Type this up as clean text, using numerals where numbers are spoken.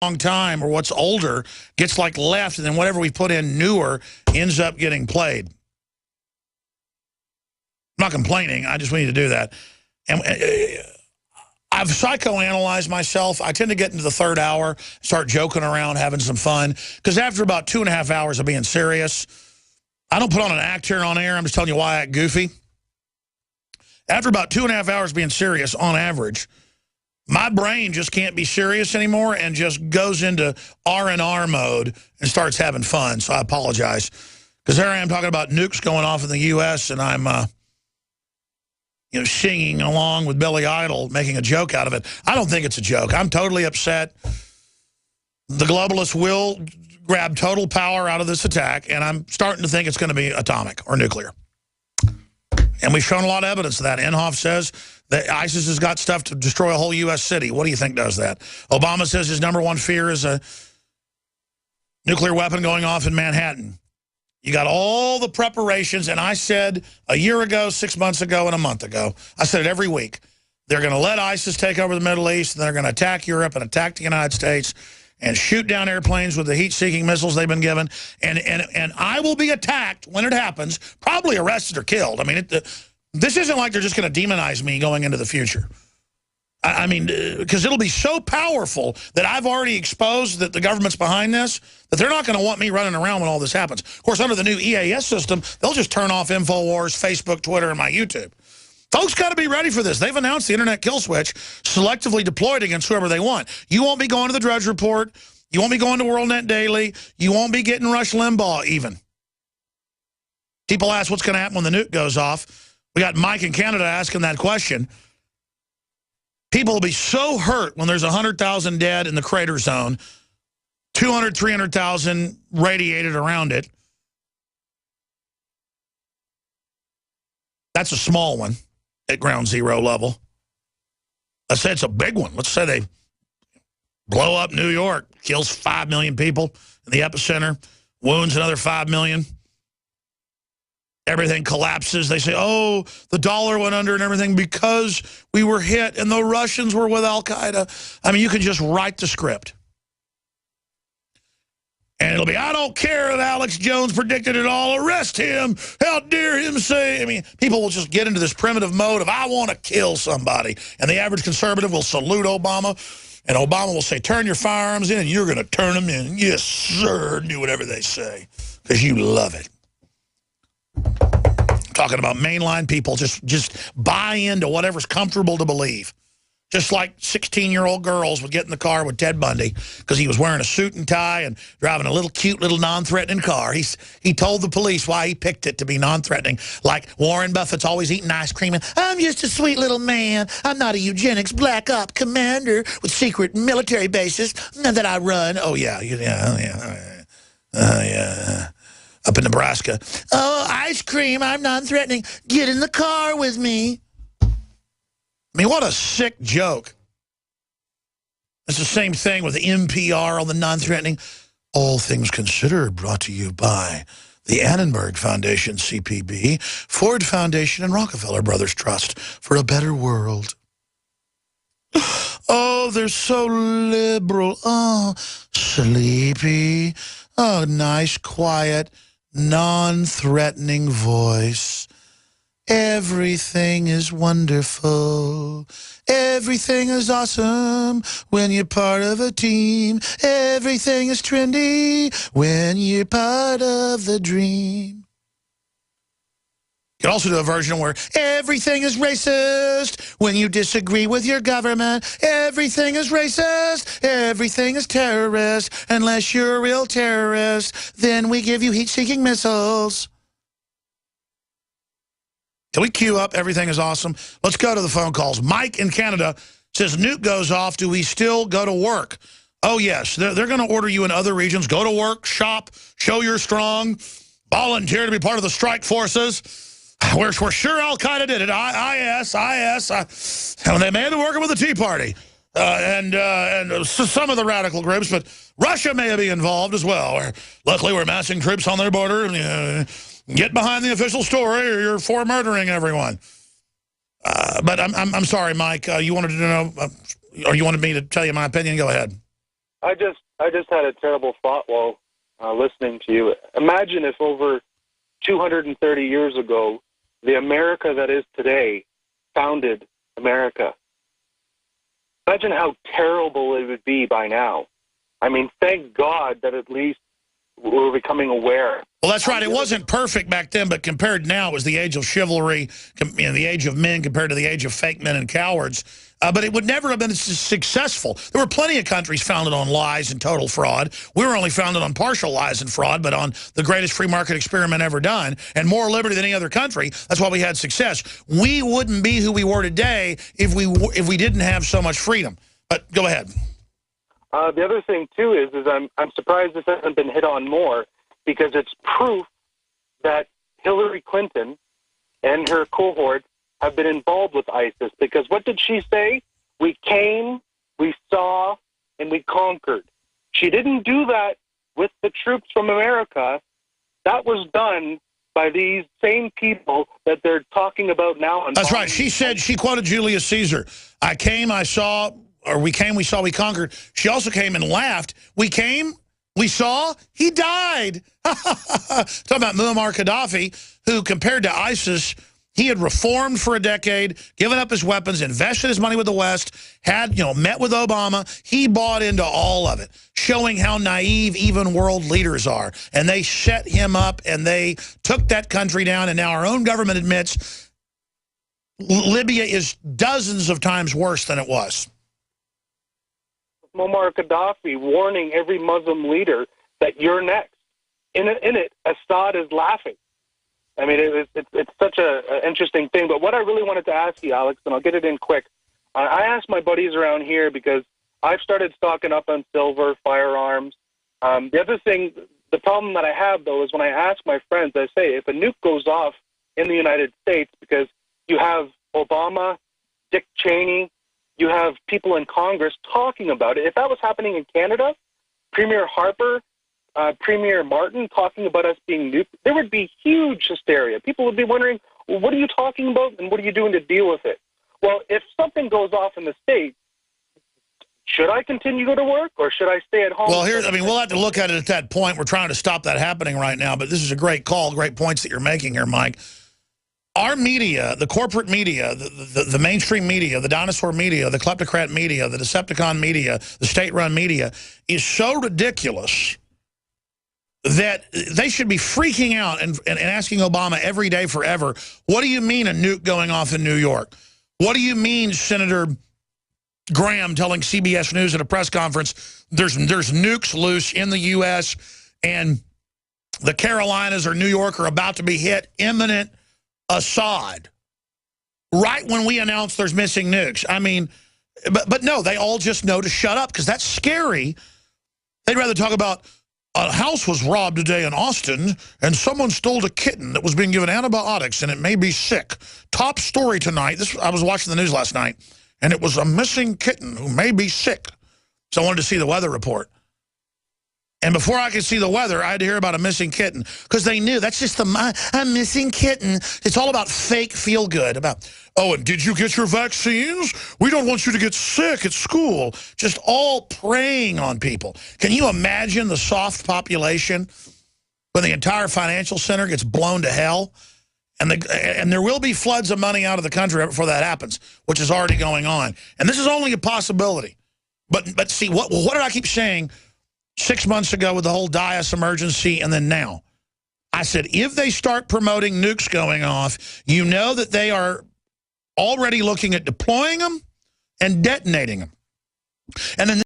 long time, or what's older gets like left, and then whatever we put in newer ends up getting played. I'm not complaining. I just need to do that. And I've psychoanalyzed myself. I tend to get into the third hour, start joking around, having some fun. Because after about 2.5 hours of being serious, I don't put on an act here on air. I'm just telling you why I act goofy. After about 2.5 hours being serious, on average, my brain just can't be serious anymore and just goes into R&R mode and starts having fun. So I apologize. Because there I am talking about nukes going off in the U.S. and I'm singing along with Billy Idol, making a joke out of it. I don't think it's a joke. I'm totally upset. The globalists will grab total power out of this attack, and I'm starting to think it's going to be atomic or nuclear. And we've shown a lot of evidence of that. Inhofe says that ISIS has got stuff to destroy a whole U.S. city. What do you think does that? Obama says his #1 fear is a nuclear weapon going off in Manhattan. You got all the preparations, and I said a year ago, 6 months ago, and a month ago, I said it every week. They're going to let ISIS take over the Middle East, and they're going to attack Europe and attack the United States and shoot down airplanes with the heat-seeking missiles they've been given. And I will be attacked when it happens, probably arrested or killed. I mean, this isn't like they're just going to demonize me going into the future. I mean, because it'll be so powerful that I've already exposed that the government's behind this, that they're not going to want me running around when all this happens. Of course, under the new EAS system, they'll just turn off InfoWars, Facebook, Twitter, and my YouTube. Folks got to be ready for this. They've announced the internet kill switch selectively deployed against whoever they want. You won't be going to the Drudge Report. You won't be going to WorldNet Daily. You won't be getting Rush Limbaugh even. People ask what's going to happen when the nuke goes off. We got Mike in Canada asking that question. People will be so hurt when there's 100,000 dead in the crater zone, 200, 300,000 radiated around it. That's a small one at ground zero level. Let's say it's a big one. Let's say they blow up New York, kills 5 million people in the epicenter, wounds another 5 million. Everything collapses. They say, oh, the dollar went under and everything because we were hit and the Russians were with Al-Qaeda. I mean, you can just write the script. And it'll be, I don't care if Alex Jones predicted it all. Arrest him. How dare him say. I mean, people will just get into this primitive mode of, I want to kill somebody. And the average conservative will salute Obama. And Obama will say, turn your firearms in, and you're going to turn them in. Yes, sir. Do whatever they say because you love it. Talking about mainline people, just buy into whatever's comfortable to believe. Just like 16-year-old girls would get in the car with Ted Bundy because he was wearing a suit and tie and driving a little cute little non-threatening car. He told the police why he picked it to be non-threatening. Like Warren Buffett's always eating ice cream and, I'm just a sweet little man. I'm not a eugenics black op commander with secret military bases that I run. Oh, yeah. Up in Nebraska. Oh, ice cream, I'm non-threatening. Get in the car with me. I mean, what a sick joke. It's the same thing with the NPR on the non-threatening. All things considered, brought to you by the Annenberg Foundation, CPB, Ford Foundation, and Rockefeller Brothers Trust for a better world. Oh, they're so liberal. Oh, sleepy. Oh, nice, quiet, non-threatening voice. Everything is wonderful. Everything is awesome when you're part of a team. Everything is trendy when you're part of the dream. You can also do a version where everything is racist when you disagree with your government. Everything is racist. Everything is terrorist. Unless you're a real terrorist, then we give you heat-seeking missiles. Can we queue up Everything is Awesome? Let's go to the phone calls. Mike in Canada says, nuke goes off. Do we still go to work? Oh, yes. They're going to order you in other regions. Go to work, shop, show you're strong, volunteer to be part of the strike forces. We're sure Al-Qaeda did it. IS. And they may have been working with the Tea Party and some of the radical groups, but Russia may be involved as well. Luckily, we're massing troops on their border. Get behind the official story or you're for murdering everyone. But I'm sorry, Mike. You wanted to know, or you wanted me to tell you my opinion? Go ahead. I just had a terrible thought while listening to you. Imagine if over 230 years ago, the America that is today founded America. Imagine how terrible it would be by now. I mean, thank God that at least we're becoming aware. Well, that's right. It wasn't perfect back then, but compared now, it was the age of chivalry, the age of men compared to the age of fake men and cowards. But it would never have been successful. There were plenty of countries founded on lies and total fraud. We were only founded on partial lies and fraud, but on the greatest free market experiment ever done, and more liberty than any other country. That's why we had success. We wouldn't be who we were today if we didn't have so much freedom. But go ahead. The other thing, too, is I'm surprised this hasn't been hit on more, because it's proof that Hillary Clinton and her cohort have been involved with ISIS. Because what did she say? We came, we saw, and we conquered. She didn't do that with the troops from America. That was done by these same people that they're talking about now. That's right. She said, she quoted Julius Caesar. I came, I saw, or we came, we saw, we conquered. She also came and laughed. We came, we saw, he died. Talking about Muammar Gaddafi, who compared to ISIS, he had reformed for a decade, given up his weapons, invested his money with the West, had, met with Obama. He bought into all of it, showing how naive even world leaders are. And they set him up, and they took that country down, and now our own government admits Libya is dozens of times worse than it was. Muammar Gaddafi warning every Muslim leader that you're next. In it, Assad is laughing. I mean, it's such an interesting thing. But what I really wanted to ask you, Alex, and I'll get it in quick, I asked my buddies around here because I've started stocking up on silver, firearms. The other thing, the problem that I have, though, is when I ask my friends, I say, if a nuke goes off in the United States, because you have Obama, Dick Cheney, you have people in Congress talking about it. If that was happening in Canada, Premier Harper, Premier Martin talking about us being nuked, there would be huge hysteria. People would be wondering, well, what are you talking about and what are you doing to deal with it? Well, if something goes off in the States, should I continue to go to work or should I stay at home? Well, we'll have to look at it at that point. We're trying to stop that happening right now, but this is a great call, great points that you're making here, Mike. Our media, the corporate media, the mainstream media, the dinosaur media, the kleptocrat media, the Decepticon media, the state-run media is so ridiculous that they should be freaking out and asking Obama every day forever, what do you mean a nuke going off in New York? What do you mean Senator Graham telling CBS News at a press conference there's nukes loose in the U.S. and the Carolinas or New York are about to be hit, imminent Assad, right when we announce there's missing nukes? I mean, but no, they all just know to shut up because that's scary. They'd rather talk about a house was robbed today in Austin, and someone stole a kitten that was being given antibiotics, and it may be sick. Top story tonight. I was watching the news last night, and it was a missing kitten who may be sick. So I wanted to see the weather report. And before I could see the weather, I had to hear about a missing kitten because they knew that's just a missing kitten. It's all about fake feel-good. About, oh, and did you get your vaccines? We don't want you to get sick at school. Just all preying on people. Can you imagine the soft population when the entire financial center gets blown to hell? And there will be floods of money out of the country before that happens, which is already going on. And this is only a possibility. But see, what did I keep saying 6 months ago with the whole Dias emergency and then now? I said, if they start promoting nukes going off, you know that they are already looking at deploying them and detonating them. And then